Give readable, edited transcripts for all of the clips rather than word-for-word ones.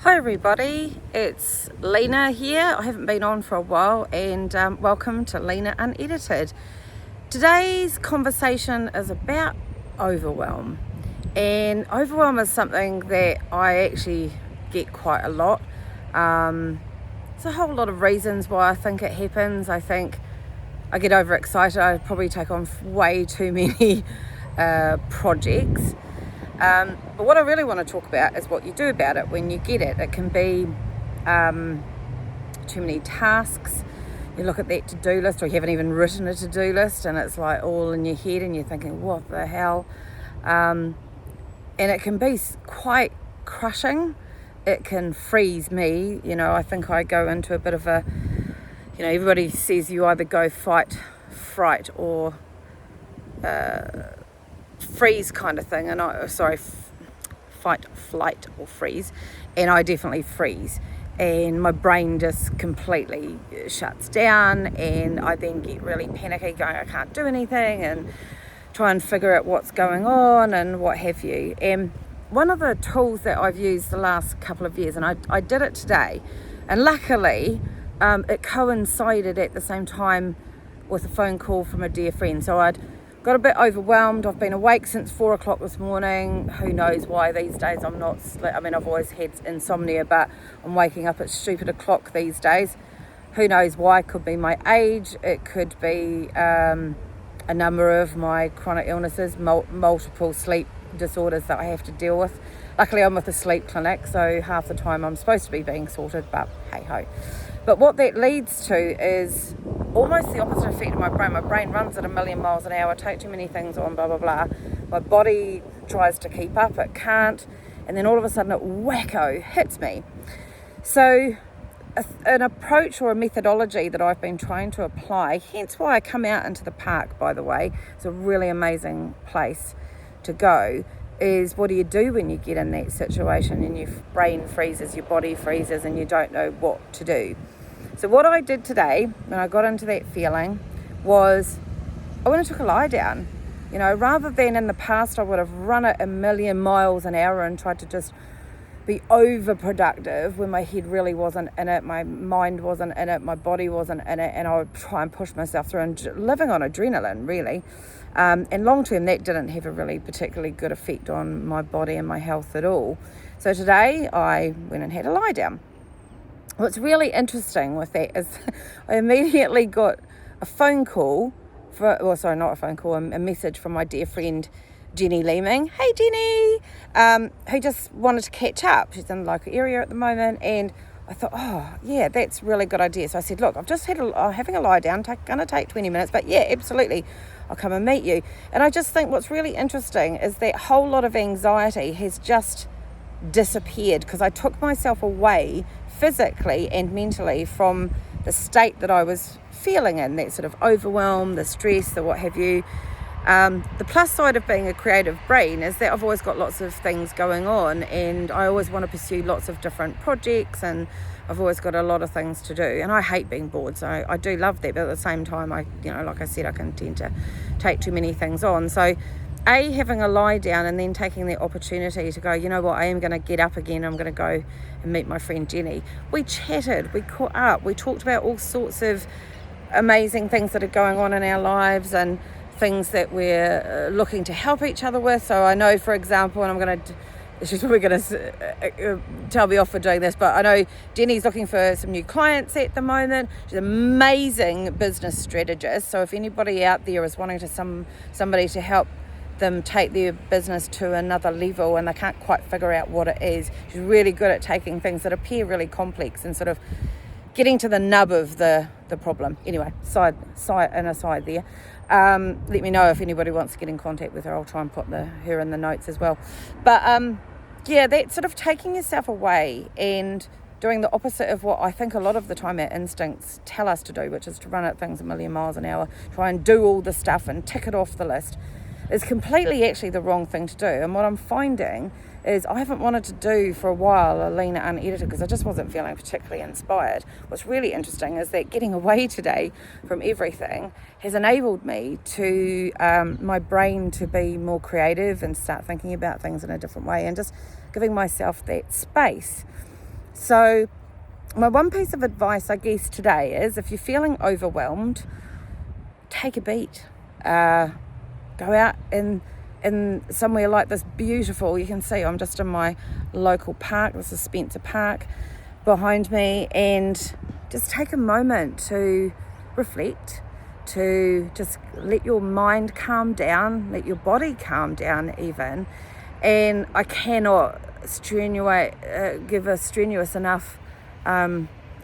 Hi everybody, it's Lena here. I haven't been on for a while and welcome to Lena Unedited. Today's conversation is about overwhelm, and overwhelm is something that I actually get quite a lot. There's a whole lot of reasons why I think it happens. I think I get overexcited. I probably take on way too many projects. But what I really want to talk about is what you do about it when you get it. It can be too many tasks. You look at that to-do list, or you haven't even written a to-do list, and it's like all in your head and you're thinking, what the hell? And it can be quite crushing. It can freeze me. I think I go into a bit of a, everybody says you either go fight, fright, or freeze kind of thing, and fight, flight, or freeze, and I definitely freeze, and my brain just completely shuts down, and I then get really panicky, going I can't do anything, and try and figure out what's going on and what have you. And one of the tools that I've used the last couple of years, and I did it today, and luckily it coincided at the same time with a phone call from a dear friend. So I'd got a bit overwhelmed. I've been awake since 4 o'clock this morning. Who knows why these days I'm not I've always had insomnia, but I'm waking up at stupid o'clock these days. Who knows why? It could be my age. It could be a number of my chronic illnesses, multiple sleep disorders that I have to deal with. Luckily I'm with a sleep clinic, so half the time I'm supposed to be being sorted, but hey ho. But what that leads to is almost the opposite effect of my brain. My brain runs at 1,000,000 miles an hour, take too many things on, blah, blah, blah. My body tries to keep up, it can't. And then all of a sudden it wacko hits me. So an approach or a methodology that I've been trying to apply, hence why I come out into the park, by the way. It's a really amazing place to go, is what do you do when you get in that situation and your brain freezes, your body freezes, and you don't know what to do. So what I did today when I got into that feeling was I went and took a lie down. Rather than in the past I would have run at 1,000,000 miles an hour and tried to just be overproductive when my head really wasn't in it, my mind wasn't in it, my body wasn't in it, and I would try and push myself through and living on adrenaline really. And long term that didn't have a really particularly good effect on my body and my health at all. So today I went and had a lie down. What's really interesting with that is I immediately got a phone call, a message from my dear friend Jenny Leeming. Hey Jenny, who just wanted to catch up. She's in the local area at the moment, and I thought, oh yeah, that's a really good idea. So I said, look, I've just having a lie down, going to take 20 minutes, but yeah, absolutely, I'll come and meet you. And I just think what's really interesting is that whole lot of anxiety has just disappeared because I took myself away physically and mentally from the state that I was feeling in, that sort of overwhelm, the stress, the what have you. The plus side of being a creative brain is that I've always got lots of things going on, and I always want to pursue lots of different projects, and I've always got a lot of things to do, and I hate being bored, so I do love that. But at the same time, like I said, I can tend to take too many things on. So having a lie down and then taking the opportunity to go, you know what, I am going to get up again, I'm going to go and meet my friend Jenny. We chatted, we caught up, we talked about all sorts of amazing things that are going on in our lives and things that we're looking to help each other with. So I know, for example, and she's probably going to tell me off for doing this, but I know Jenny's looking for some new clients at the moment. She's an amazing business strategist. So if anybody out there is wanting to somebody to help them take their business to another level and they can't quite figure out what it is, she's really good at taking things that appear really complex and sort of getting to the nub of the problem. Anyway, side there. Let me know if anybody wants to get in contact with her. I'll try and put her in the notes as well. But that sort of taking yourself away and doing the opposite of what I think a lot of the time our instincts tell us to do, which is to run at things 1,000,000 miles an hour, try and do all the stuff and tick it off the list, is completely actually the wrong thing to do. And what I'm finding is I haven't wanted to do for a while a Lena Unedited because I just wasn't feeling particularly inspired. What's really interesting is that getting away today from everything has enabled me to my brain to be more creative and start thinking about things in a different way and just giving myself that space. So my one piece of advice, I guess, today is if you're feeling overwhelmed, take a beat. Go out in somewhere like this beautiful, you can see I'm just in my local park, this is Spencer Park behind me, and just take a moment to reflect, to just let your mind calm down, let your body calm down even. And I cannot give a strenuous enough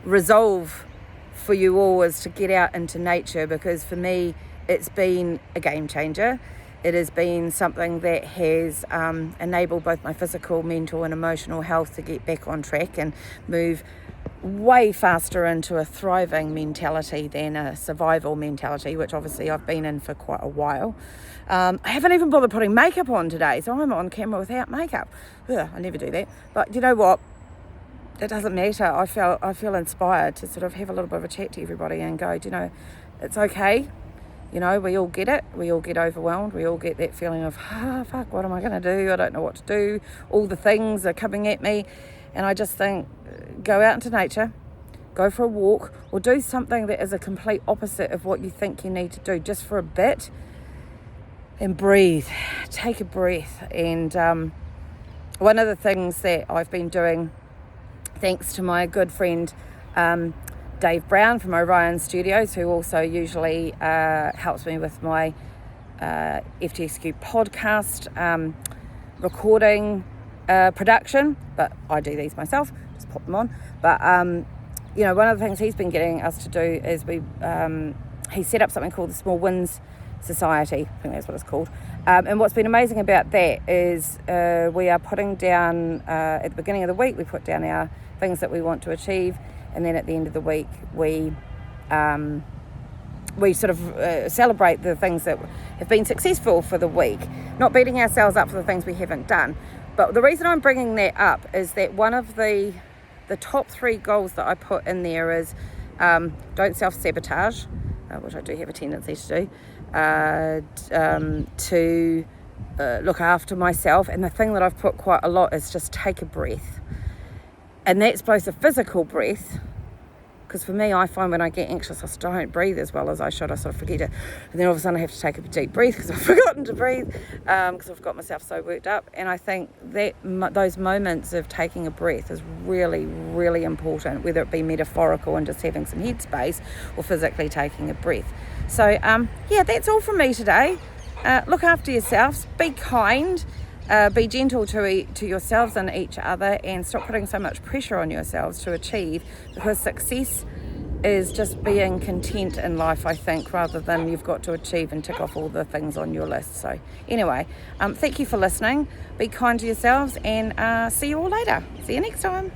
resolve for you all is to get out into nature, because for me it's been a game changer. It has been something that has enabled both my physical, mental and emotional health to get back on track and move way faster into a thriving mentality than a survival mentality, which obviously I've been in for quite a while. I haven't even bothered putting makeup on today, so I'm on camera without makeup. Ugh, I never do that. But you know what? It doesn't matter. I feel inspired to sort of have a little bit of a chat to everybody and go, do you know, it's okay. You know, we all get it. We all get overwhelmed. We all get that feeling of, fuck, what am I going to do? I don't know what to do. All the things are coming at me. And I just think, go out into nature, go for a walk, or do something that is a complete opposite of what you think you need to do, just for a bit, and breathe. Take a breath. And one of the things that I've been doing, thanks to my good friend Dave Brown from Orion Studios, who also usually helps me with my FTSQ podcast recording production, but I do these myself, just pop them on. But you know, one of the things he's been getting us to do is he set up something called the Small Wins Society. I think that's what it's called. And what's been amazing about that is we are putting down at the beginning of the week, we put down our things that we want to achieve, and then at the end of the week we sort of celebrate the things that have been successful for the week, not beating ourselves up for the things we haven't done. But the reason I'm bringing that up is that one of the top 3 goals that I put in there is don't self-sabotage, which I do have a tendency to do, to look after myself. And the thing that I've put quite a lot is just take a breath. And that's both a physical breath, because for me, I find when I get anxious, I don't breathe as well as I should. I sort of forget it. And then all of a sudden I have to take a deep breath because I've forgotten to breathe, because I've got myself so worked up. And I think that those moments of taking a breath is really, really important, whether it be metaphorical and just having some headspace, or physically taking a breath. So, yeah, that's all from me today. Look after yourselves, be kind, be gentle to yourselves and each other, and stop putting so much pressure on yourselves to achieve, because success is just being content in life, I think, rather than you've got to achieve and tick off all the things on your list. So anyway, thank you for listening, be kind to yourselves, and see you all later. See you next time.